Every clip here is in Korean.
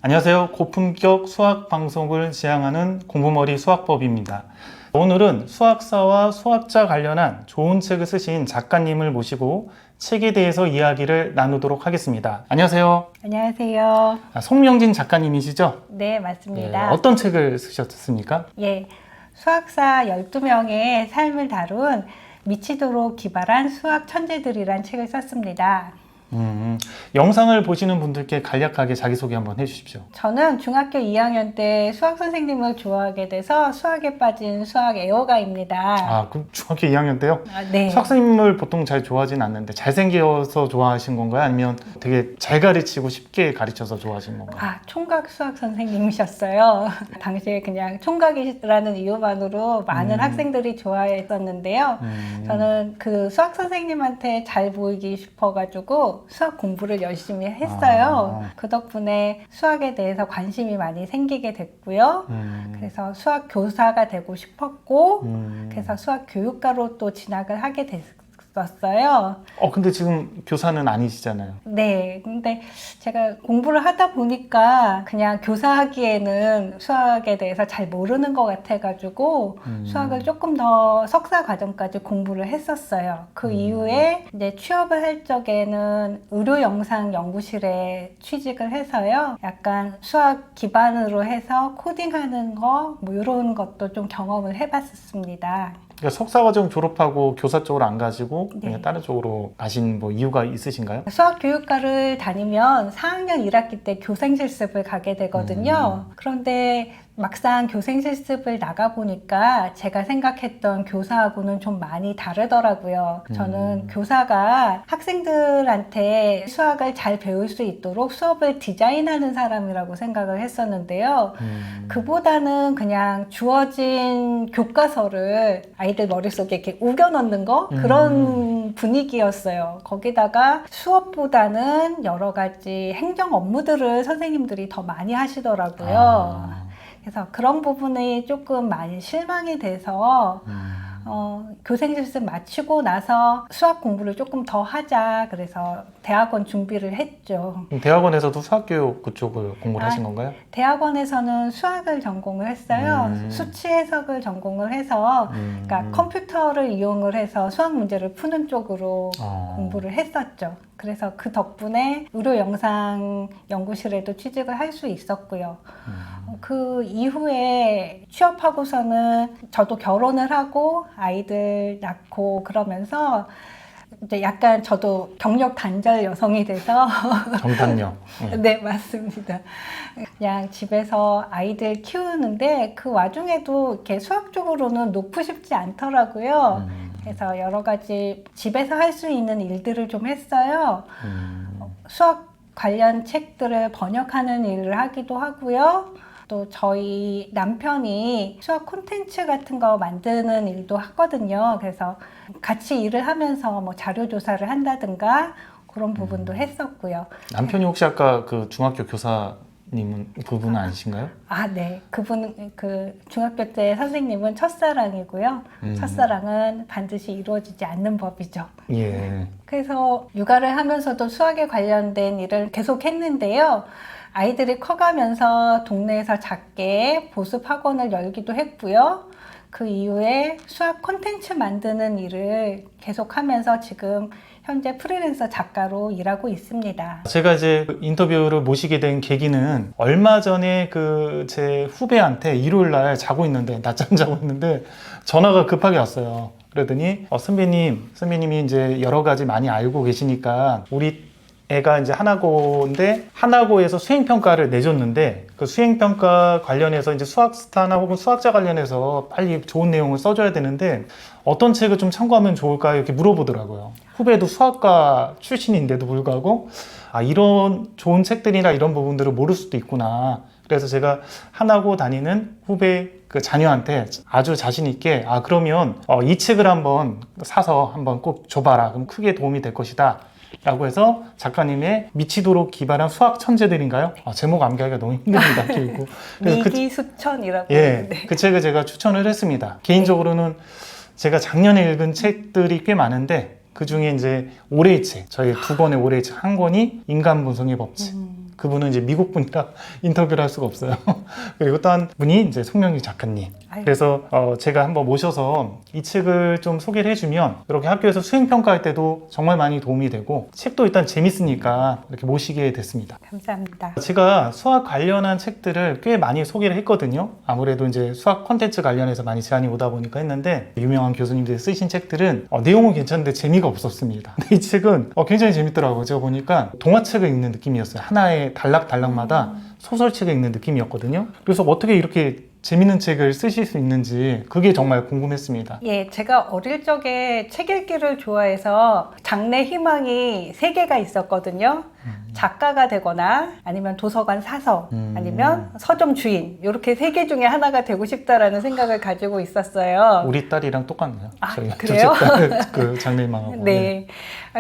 안녕하세요. 고품격 수학 방송을 지향하는 공부머리 수학법입니다. 오늘은 수학사와 수학자 관련한 좋은 책을 쓰신 작가님을 모시고 책에 대해서 이야기를 나누도록 하겠습니다. 안녕하세요. 안녕하세요. 송명진 작가님이시죠? 네, 맞습니다. 어떤 책을 쓰셨습니까? 예, 수학사 12명의 삶을 다룬 미치도록 기발한 수학 천재들이란 책을 썼습니다. 영상을 보시는 분들께 간략하게 자기소개 한번 해주십시오. 저는 중학교 2학년 때 수학 선생님을 좋아하게 돼서 수학에 빠진 수학 애호가입니다. 그럼 중학교 2학년 때요? 네. 수학 선생님을 보통 잘 좋아하진 않는데 잘생겨서 좋아하신 건가요? 아니면 되게 잘 가르치고 쉽게 가르쳐서 좋아하신 건가요? 총각 수학 선생님이셨어요. 당시에 그냥 총각이라는 이유만으로 많은 학생들이 좋아했었는데요. 저는 그 수학 선생님한테 잘 보이기 싶어가지고 수학 공부를 열심히 했어요. 그 덕분에 수학에 대해서 관심이 많이 생기게 됐고요. 그래서 수학 교사가 되고 싶었고, 그래서 수학 교육과로 또 진학을 하게 됐어요. 근데 지금 교사는 아니시잖아요. 네, 근데 제가 공부를 하다 보니까 그냥 교사하기에는 수학에 대해서 잘 모르는 것 같아가지고 수학을 조금 더 석사 과정까지 공부를 했었어요. 그 이후에 이제 취업을 할 적에는 의료영상 연구실에 취직을 해서요. 약간 수학 기반으로 해서 코딩하는 거, 뭐 이런 것도 좀 경험을 해봤었습니다. 그러니까 석사 과정 졸업하고 교사 쪽으로 안 가시고 네. 그냥 다른 쪽으로 가신 뭐 이유가 있으신가요? 수학교육과를 다니면 4학년 1학기 때 교생 실습을 가게 되거든요. 그런데 막상 교생 실습을 나가보니까 제가 생각했던 교사하고는 좀 많이 다르더라고요. 저는 교사가 학생들한테 수학을 잘 배울 수 있도록 수업을 디자인하는 사람이라고 생각을 했었는데요. 그보다는 그냥 주어진 교과서를 아이들 머릿속에 이렇게 우겨 넣는 거? 그런 분위기였어요. 거기다가 수업보다는 여러 가지 행정 업무들을 선생님들이 더 많이 하시더라고요. 그래서 그런 부분이 조금 많이 실망이 돼서 교생 실습 마치고 나서 수학 공부를 조금 더 하자 그래서 대학원 준비를 했죠. 그럼 대학원에서도 수학교육 그쪽을 공부를 하신 건가요? 대학원에서는 수학을 전공을 했어요. 수치 해석을 전공을 해서 그러니까 컴퓨터를 이용을 해서 수학 문제를 푸는 쪽으로 공부를 했었죠. 그래서 그 덕분에 의료 영상 연구실에도 취직을 할 수 있었고요. 그 이후에 취업하고서는 저도 결혼을 하고 아이들 낳고 그러면서 이제 약간 저도 경력 단절 여성이 돼서 정탐력. 네, 맞습니다. 그냥 집에서 아이들 키우는데 그 와중에도 이렇게 수학 쪽으로는 놓고 싶지 않더라고요. 그래서 여러 가지 집에서 할 수 있는 일들을 좀 했어요. 수학 관련 책들을 번역하는 일을 하기도 하고요. 또 저희 남편이 수학 콘텐츠 같은 거 만드는 일도 하거든요. 그래서 같이 일을 하면서 뭐 자료 조사를 한다든가 그런 부분도 했었고요. 남편이 혹시 아까 그 중학교 교사님은 그분은 아니신가요? 네. 그분은 그 중학교 때 선생님은 첫사랑이고요. 첫사랑은 반드시 이루어지지 않는 법이죠. 예. 그래서 육아를 하면서도 수학에 관련된 일을 계속 했는데요. 아이들이 커가면서 동네에서 작게 보습 학원을 열기도 했고요. 그 이후에 수학 콘텐츠 만드는 일을 계속하면서 지금 현재 프리랜서 작가로 일하고 있습니다. 제가 이제 인터뷰를 모시게 된 계기는 얼마 전에 그 제 후배한테 일요일 날 자고 있는데 낮잠 자고 있는데 전화가 급하게 왔어요. 그러더니 선배님이 이제 여러 가지 많이 알고 계시니까 우리 애가 이제 하나고인데 하나고에서 수행평가를 내줬는데 그 수행평가 관련해서 이제 수학스타나 혹은 수학자 관련해서 빨리 좋은 내용을 써줘야 되는데 어떤 책을 좀 참고하면 좋을까 이렇게 물어보더라고요. 후배도 수학과 출신인데도 불구하고 이런 좋은 책들이나 이런 부분들을 모를 수도 있구나. 그래서 제가 하나고 다니는 후배 그 자녀한테 아주 자신 있게 그러면 이 책을 한번 사서 한번 꼭 줘봐라. 그럼 크게 도움이 될 것이다. 라고 해서 작가님의 미치도록 기발한 수학 천재들인가요? 제목 암기하기가 너무 힘듭니다. 그리고 미기수천이라고 그 책을 제가 추천을 했습니다. 개인적으로는 제가 작년에 읽은 책들이 꽤 많은데 그 중에 이제 올해의 책, 저희 두 권의 올해의 책, 한 권이 인간 분석의 법칙, 그분은 이제 미국 분이라 인터뷰를 할 수가 없어요. 그리고 또 한 분이 이제 송명규 작가님. 아유. 그래서 제가 한번 모셔서 이 책을 좀 소개를 해주면 이렇게 학교에서 수행평가할 때도 정말 많이 도움이 되고 책도 일단 재밌으니까 이렇게 모시게 됐습니다. 감사합니다. 제가 수학 관련한 책들을 꽤 많이 소개를 했거든요. 아무래도 이제 수학 콘텐츠 관련해서 많이 제안이 오다 보니까 했는데 유명한 교수님들이 쓰신 책들은 내용은 괜찮은데 재미가 없었습니다. 근데 이 책은 굉장히 재밌더라고요. 제가 보니까 동화책을 읽는 느낌이었어요. 하나의 단락마다 소설책을 읽는 느낌이었거든요. 그래서 어떻게 이렇게 재밌는 책을 쓰실 수 있는지 그게 정말 궁금했습니다. 예, 제가 어릴 적에 책 읽기를 좋아해서 장래 희망이 3개가 있었거든요. 작가가 되거나 아니면 도서관 사서 아니면 서점 주인 이렇게 3개 중에 하나가 되고 싶다라는 생각을 가지고 있었어요. 우리 딸이랑 똑같네요. 아, 저희 그래요? 둘째 딸 그 장래희망하고. 네.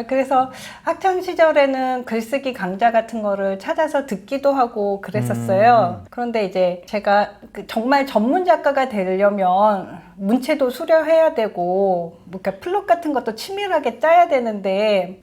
그래서 학창 시절에는 글쓰기 강좌 같은 거를 찾아서 듣기도 하고 그랬었어요. 그런데 이제 제가 정말 전문 작가가 되려면 문체도 수료해야 되고, 그러니까 플롯 같은 것도 치밀하게 짜야 되는데,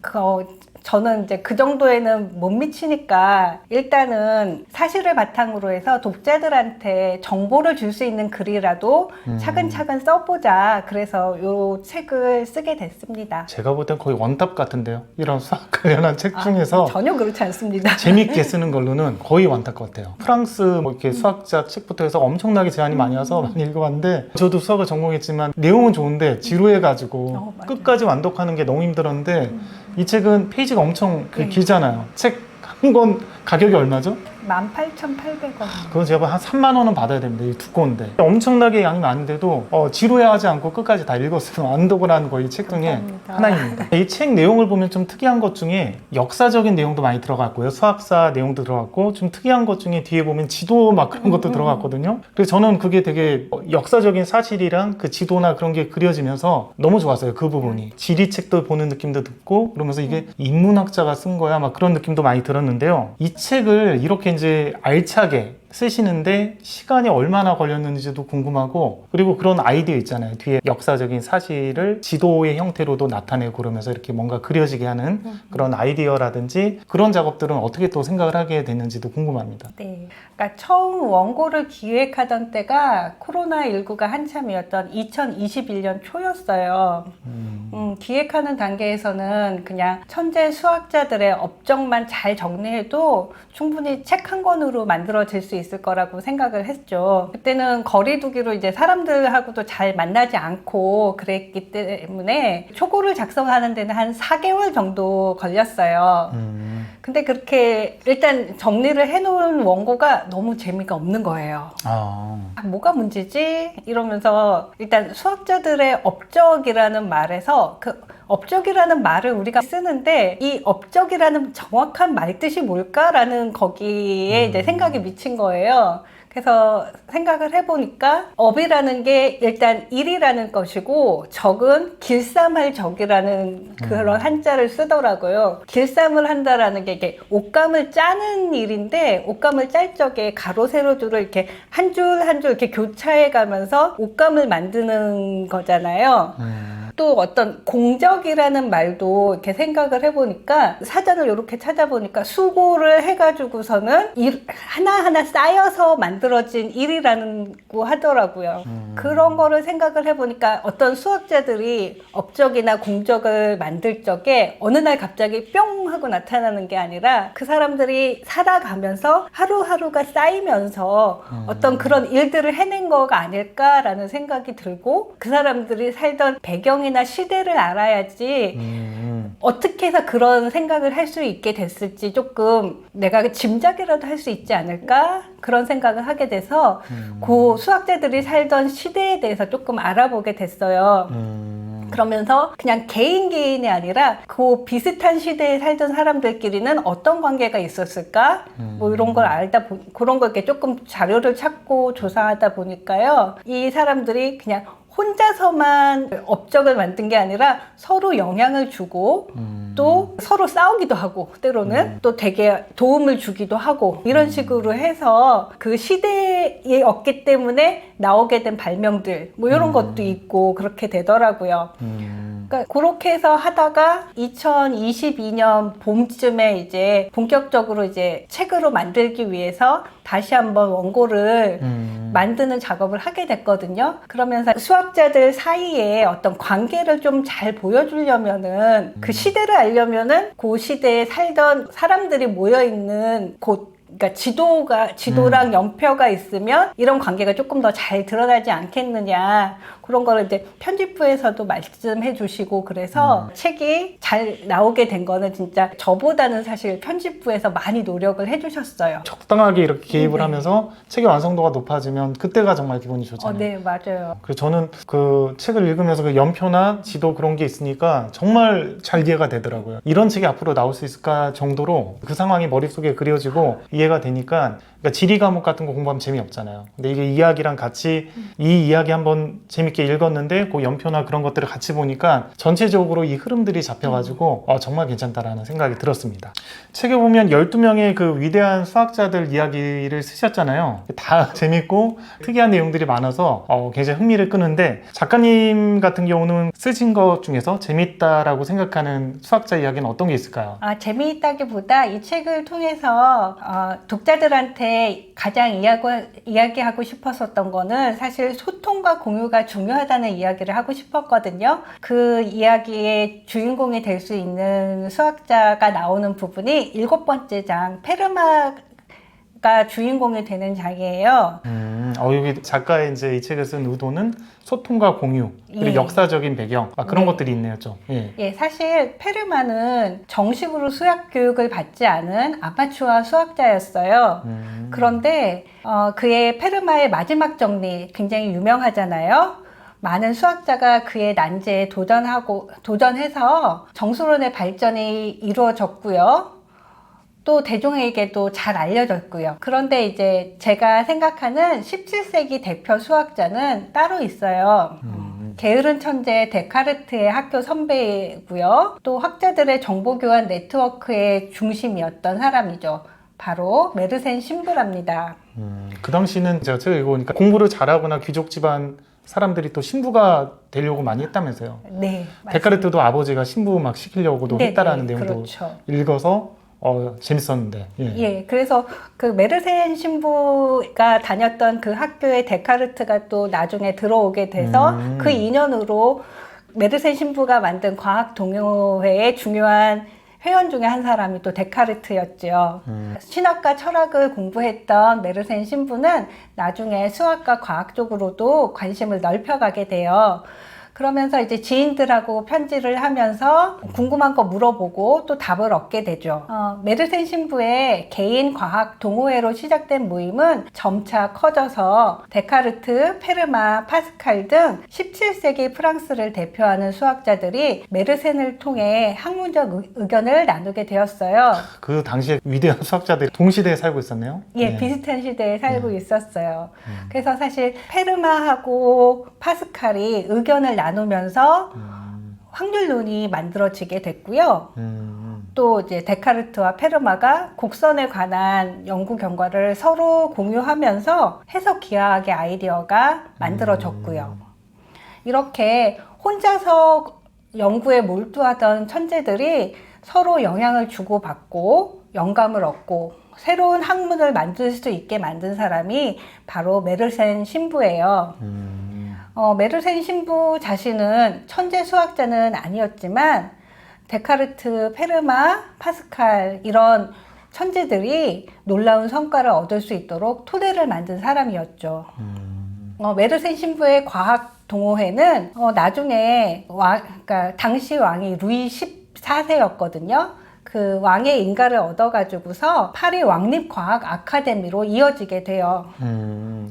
저는 이제 그 정도에는 못 미치니까 일단은 사실을 바탕으로 해서 독자들한테 정보를 줄 수 있는 글이라도 차근차근 써보자. 그래서 이 책을 쓰게 됐습니다. 제가 볼 땐 거의 원탑 같은데요. 이런 수학 관련한 책 중에서 전혀 그렇지 않습니다. 재밌게 쓰는 걸로는 거의 원탑 같아요. 프랑스 이렇게 수학자 책부터 해서 엄청나게 제안이 많이 와서 많이 읽어봤는데 저도 수학을 전공했지만 내용은 좋은데 지루해가지고 맞아요. 끝까지 완독하는 게 너무 힘들었는데 이 책은 페이지가 엄청 네. 길잖아요. 책 한 권 가격이 얼마죠? 18,800원. 그건 제가 한 3만 원은 받아야 됩니다. 이 두꺼운데. 엄청나게 양이 많은데도 지루해하지 않고 끝까지 다 읽었어요. 안독을 한 거의 책 중에 감사합니다. 하나입니다. 이 책 내용을 보면 좀 특이한 것 중에 역사적인 내용도 많이 들어갔고요. 수학사 내용도 들어갔고 좀 특이한 것 중에 뒤에 보면 지도 막 그런 것도 들어갔거든요. 그래서 저는 그게 되게 역사적인 사실이랑 그 지도나 그런 게 그려지면서 너무 좋았어요. 그 부분이. 지리책도 보는 느낌도 듣고 그러면서 이게 인문학자가 쓴 거야 막 그런 느낌도 많이 들었는데요. 이 책을 이렇게 이제 알차게 쓰시는데 시간이 얼마나 걸렸는지도 궁금하고 그리고 그런 아이디어 있잖아요. 뒤에 역사적인 사실을 지도의 형태로도 나타내고 그러면서 이렇게 뭔가 그려지게 하는 그런 아이디어라든지 그런 작업들은 어떻게 또 생각을 하게 됐는지도 궁금합니다. 네. 그러니까 처음 원고를 기획하던 때가 코로나19가 한참이었던 2021년 초였어요. 기획하는 단계에서는 그냥 천재 수학자들의 업적만 잘 정리해도 충분히 책 한 권으로 만들어질 수 있을 거라고 생각을 했죠. 그때는 거리두기로 이제 사람들하고도 잘 만나지 않고 그랬기 때문에 초고를 작성하는 데는 한 4개월 정도 걸렸어요. 근데 그렇게 일단 정리를 해놓은 원고가 너무 재미가 없는 거예요. 뭐가 문제지? 이러면서 일단 수학자들의 업적이라는 말에서 그 업적이라는 말을 우리가 쓰는데 이 업적이라는 정확한 말뜻이 뭘까라는 거기에 이제 생각이 미친 거예요. 그래서 생각을 해보니까 업이라는 게 일단 일이라는 것이고 적은 길쌈할 적이라는 그런 한자를 쓰더라고요. 길쌈을 한다라는 게 이게 옷감을 짜는 일인데 옷감을 짤 적에 가로 세로 줄을 이렇게 한 줄 한 줄 이렇게 교차해 가면서 옷감을 만드는 거잖아요. 또 어떤 공적이라는 말도 이렇게 생각을 해보니까 사전을 이렇게 찾아보니까 수고를 해가지고서는 하나하나 쌓여서 만들어진 일이라고 하더라고요. 그런 거를 생각을 해보니까 어떤 수학자들이 업적이나 공적을 만들 적에 어느 날 갑자기 뿅 하고 나타나는 게 아니라 그 사람들이 살아가면서 하루하루가 쌓이면서 어떤 그런 일들을 해낸 거가 아닐까라는 생각이 들고 그 사람들이 살던 배경이나 시대를 알아야지 어떻게 해서 그런 생각을 할 수 있게 됐을지 조금 내가 짐작이라도 할 수 있지 않을까 그런 생각을 하게 돼서 그 수학자들이 살던 시대에 대해서 조금 알아보게 됐어요. 그러면서 그냥 개인이 아니라 그 비슷한 시대에 살던 사람들끼리는 어떤 관계가 있었을까? 뭐 이런 걸 그런 거 이렇게 조금 자료를 찾고 조사하다 보니까요. 이 사람들이 그냥 혼자서만 업적을 만든 게 아니라 서로 영향을 주고 또 서로 싸우기도 하고 때로는 또 되게 도움을 주기도 하고 이런 식으로 해서 그 시대였기 때문에 나오게 된 발명들 뭐 이런 것도 있고 그렇게 되더라고요. 그러니까 그렇게 해서 하다가 2022년 봄쯤에 이제 본격적으로 이제 책으로 만들기 위해서 다시 한번 원고를 만드는 작업을 하게 됐거든요. 그러면서 수학자들 사이에 어떤 관계를 좀 잘 보여주려면은 그 시대를 알려면은 그 시대에 살던 사람들이 모여 있는 곳, 그러니까 지도랑 연표가 있으면 이런 관계가 조금 더 잘 드러나지 않겠느냐. 그런 거를 이제 편집부에서도 말씀해 주시고 그래서 책이 잘 나오게 된 거는 진짜 저보다는 사실 편집부에서 많이 노력을 해 주셨어요. 적당하게 이렇게 개입을 네. 하면서 책의 완성도가 높아지면 그때가 정말 기분이 좋잖아요. 네, 맞아요. 그래서 저는 그 책을 읽으면서 그 연표나 지도 그런 게 있으니까 정말 잘 이해가 되더라고요. 이런 책이 앞으로 나올 수 있을까 정도로 그 상황이 머릿속에 그려지고 이해가 되니까, 그러니까 지리 과목 같은 거 공부하면 재미없잖아요. 근데 이게 이야기랑 같이 이 이야기 한번 재밌게 읽었는데 그 연표나 그런 것들을 같이 보니까 전체적으로 이 흐름들이 잡혀가지고 정말 괜찮다라는 생각이 들었습니다. 책에 보면 12명의 그 위대한 수학자들 이야기를 쓰셨잖아요. 다 재밌고 특이한 내용들이 많아서 굉장히 흥미를 끄는데, 작가님 같은 경우는 쓰신 것 중에서 재밌다라고 생각하는 수학자 이야기는 어떤 게 있을까요? 재미있다기보다 이 책을 통해서 독자들한테 가장 이야기하고 싶었었던 거는 사실 소통과 공유가 중요하다는 이야기를 하고 싶었거든요. 그 이야기의 주인공이 될 수 있는 수학자가 나오는 부분이 7번째 장 페르마가 주인공이 되는 장이에요. 여기 작가의 이제 이 책을 쓴 의도는 소통과 공유, 그리고 예. 역사적인 배경, 그런 네. 것들이 있네요, 좀. 예. 예, 사실 페르마는 정식으로 수학 교육을 받지 않은 아마추어 수학자였어요. 그런데 그의 페르마의 마지막 정리 굉장히 유명하잖아요. 많은 수학자가 그의 난제에 도전해서 정수론의 발전이 이루어졌고요. 또 대중에게도 잘 알려졌고요. 그런데 이제 제가 생각하는 17세기 대표 수학자는 따로 있어요. 게으른 천재 데카르트의 학교 선배이고요. 또 학자들의 정보교환 네트워크의 중심이었던 사람이죠. 바로 메르센 신부랍니다. 그 당시는 제가 책을 읽어보니까 공부를 잘하거나 귀족 집안 사람들이 또 신부가 되려고 많이 했다면서요. 네, 데카르트도 아버지가 신부 막 시키려고도 했다라는 내용도 그렇죠. 읽어서 재밌었는데. 예, 그래서 그 메르센 신부가 다녔던 그 학교에 데카르트가 또 나중에 들어오게 돼서 그 인연으로 메르센 신부가 만든 과학 동요회의 중요한 회원 중에 한 사람이 또 데카르트였죠. 신학과 철학을 공부했던 메르센 신부는 나중에 수학과 과학 쪽으로도 관심을 넓혀가게 돼요. 그러면서 이제 지인들하고 편지를 하면서 궁금한 거 물어보고 또 답을 얻게 되죠. 메르센 신부의 개인 과학 동호회로 시작된 모임은 점차 커져서 데카르트, 페르마, 파스칼 등 17세기 프랑스를 대표하는 수학자들이 메르센을 통해 학문적 의견을 나누게 되었어요. 그 당시에 위대한 수학자들이 동시대에 살고 있었네요. 예, 네. 비슷한 시대에 살고 있었어요. 그래서 사실 페르마하고 파스칼이 의견을 나누면서 확률론이 만들어지게 됐고요. 또 이제 데카르트와 페르마가 곡선에 관한 연구 결과를 서로 공유하면서 해석 기하학의 아이디어가 만들어졌고요. 이렇게 혼자서 연구에 몰두하던 천재들이 서로 영향을 주고받고 영감을 얻고 새로운 학문을 만들 수 있게 만든 사람이 바로 메르센 신부예요. 메르센 신부 자신은 천재 수학자는 아니었지만 데카르트, 페르마, 파스칼 이런 천재들이 놀라운 성과를 얻을 수 있도록 토대를 만든 사람이었죠. 메르센 신부의 과학 동호회는 나중에 그러니까 당시 왕이 루이 14세였거든요. 그 왕의 인가를 얻어가지고서 파리 왕립과학 아카데미로 이어지게 돼요.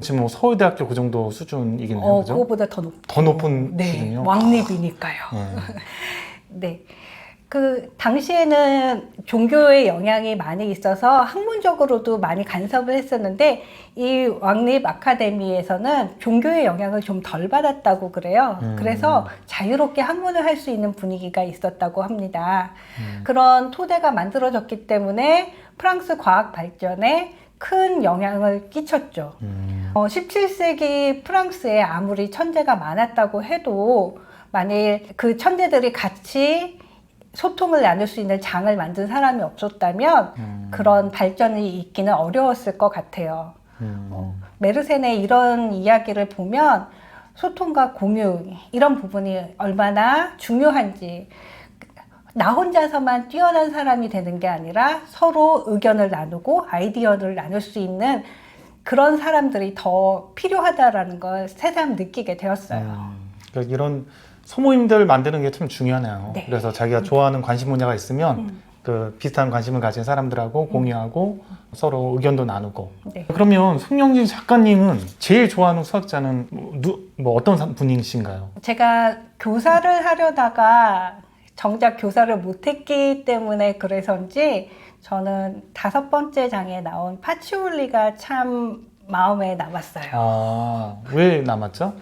지금 뭐 서울대학교 그 정도 수준이겠네요. 그죠? 그거보다 더 높죠. 더 높은 네, 수준이요? 왕립이니까요. 네. 그 당시에는 종교의 영향이 많이 있어서 학문적으로도 많이 간섭을 했었는데 이 왕립 아카데미에서는 종교의 영향을 좀 덜 받았다고 그래요. 그래서 자유롭게 학문을 할 수 있는 분위기가 있었다고 합니다. 그런 토대가 만들어졌기 때문에 프랑스 과학 발전에 큰 영향을 끼쳤죠. 17세기 프랑스에 아무리 천재가 많았다고 해도 만일 그 천재들이 같이 소통을 나눌 수 있는 장을 만든 사람이 없었다면 그런 발전이 있기는 어려웠을 것 같아요. 메르센의 이런 이야기를 보면 소통과 공유 이런 부분이 얼마나 중요한지, 나 혼자서만 뛰어난 사람이 되는 게 아니라 서로 의견을 나누고 아이디어를 나눌 수 있는 그런 사람들이 더 필요하다라는 걸 새삼 느끼게 되었어요. 그러니까 이런 소모임들 만드는 게 참 중요하네요. 네. 그래서 자기가 좋아하는 관심 분야가 있으면 그 비슷한 관심을 가진 사람들하고 공유하고 서로 의견도 나누고. 네. 그러면 송영진 작가님은 제일 좋아하는 수학자는 뭐 어떤 분이신가요? 제가 교사를 하려다가 정작 교사를 못했기 때문에 그래서인지 저는 5번째 장에 나온 파치올리가 참 마음에 남았어요. 아, 왜 남았죠?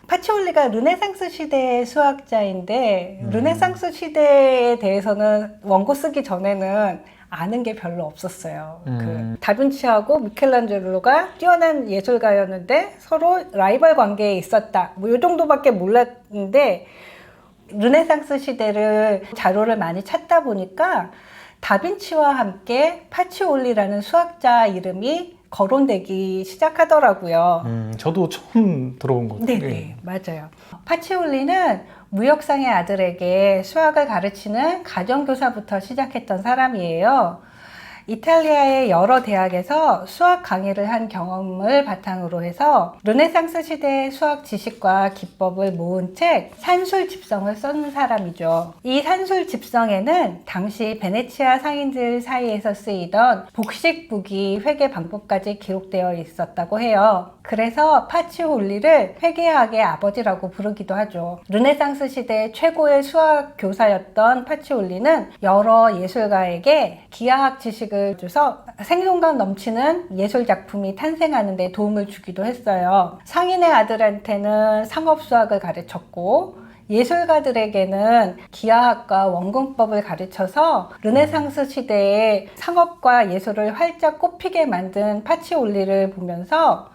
파치올리가 르네상스 시대의 수학자인데 르네상스 시대에 대해서는 원고 쓰기 전에는 아는 게 별로 없었어요. 그 다빈치하고 미켈란젤로가 뛰어난 예술가였는데 서로 라이벌 관계에 있었다. 뭐 이 정도밖에 몰랐는데 르네상스 시대를 자료를 많이 찾다 보니까 다빈치와 함께 파치올리라는 수학자 이름이 거론되기 시작하더라고요. 저도 처음 들어본 것 같아요. 네, 맞아요. 파치올리는 무역상의 아들에게 수학을 가르치는 가정교사부터 시작했던 사람이에요. 이탈리아의 여러 대학에서 수학 강의를 한 경험을 바탕으로 해서 르네상스 시대의 수학 지식과 기법을 모은 책 산술집성을 쓴 사람이죠. 이 산술집성에는 당시 베네치아 상인들 사이에서 쓰이던 복식부기 회계 방법까지 기록되어 있었다고 해요. 그래서 파치올리를 회계학의 아버지라고 부르기도 하죠. 르네상스 시대 최고의 수학 교사였던 파치올리는 여러 예술가에게 기하학 지식을 줘서 생동감 넘치는 예술 작품이 탄생하는 데 도움을 주기도 했어요. 상인의 아들한테는 상업수학을 가르쳤고 예술가들에게는 기하학과 원근법을 가르쳐서 르네상스 시대의 상업과 예술을 활짝 꽃피게 만든 파치올리를 보면서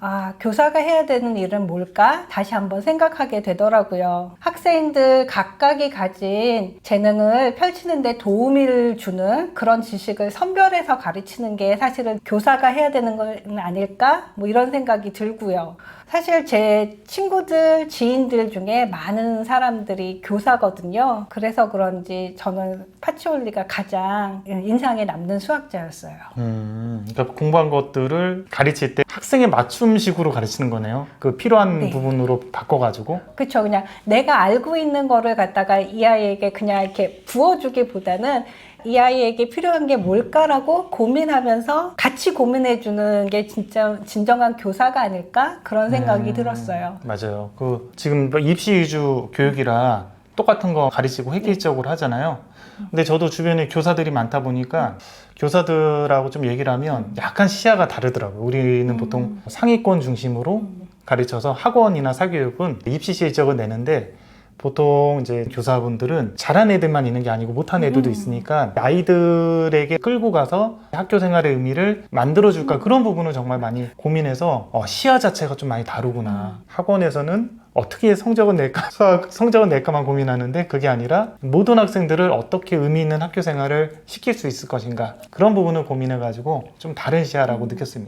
아, 교사가 해야 되는 일은 뭘까? 다시 한번 생각하게 되더라고요. 학생들 각각이 가진 재능을 펼치는 데 도움을 주는 그런 지식을 선별해서 가르치는 게 사실은 교사가 해야 되는 건 아닐까? 뭐 이런 생각이 들고요. 사실 제 친구들, 지인들 중에 많은 사람들이 교사거든요. 그래서 그런지 저는 파치올리가 가장 인상에 남는 수학자였어요. 그러니까 공부한 것들을 가르칠 때 학생에 맞춤식으로 가르치는 거네요. 그 필요한 네. 부분으로 바꿔가지고. 그쵸. 그냥 내가 알고 있는 거를 갖다가 이 아이에게 그냥 이렇게 부어주기보다는 이 아이에게 필요한 게 뭘까라고 고민하면서 같이 고민해주는 게 진짜 진정한 교사가 아닐까? 그런 생각이 들었어요. 맞아요. 그 지금 입시 위주 교육이라 똑같은 거 가르치고 획일적으로 하잖아요. 근데 저도 주변에 교사들이 많다 보니까 교사들하고 좀 얘기를 하면 약간 시야가 다르더라고요. 우리는 보통 상위권 중심으로 가르쳐서 학원이나 사교육은 입시 실적을 내는데 보통 이제 교사분들은 잘한 애들만 있는 게 아니고 못한 애들도 있으니까 아이들에게 끌고 가서 학교 생활의 의미를 만들어줄까 그런 부분을 정말 많이 고민해서 시야 자체가 좀 많이 다르구나. 학원에서는 어떻게 성적은 낼까, 수학 성적은 낼까만 고민하는데 그게 아니라 모든 학생들을 어떻게 의미 있는 학교 생활을 시킬 수 있을 것인가 그런 부분을 고민해가지고 좀 다른 시야라고 느꼈습니다.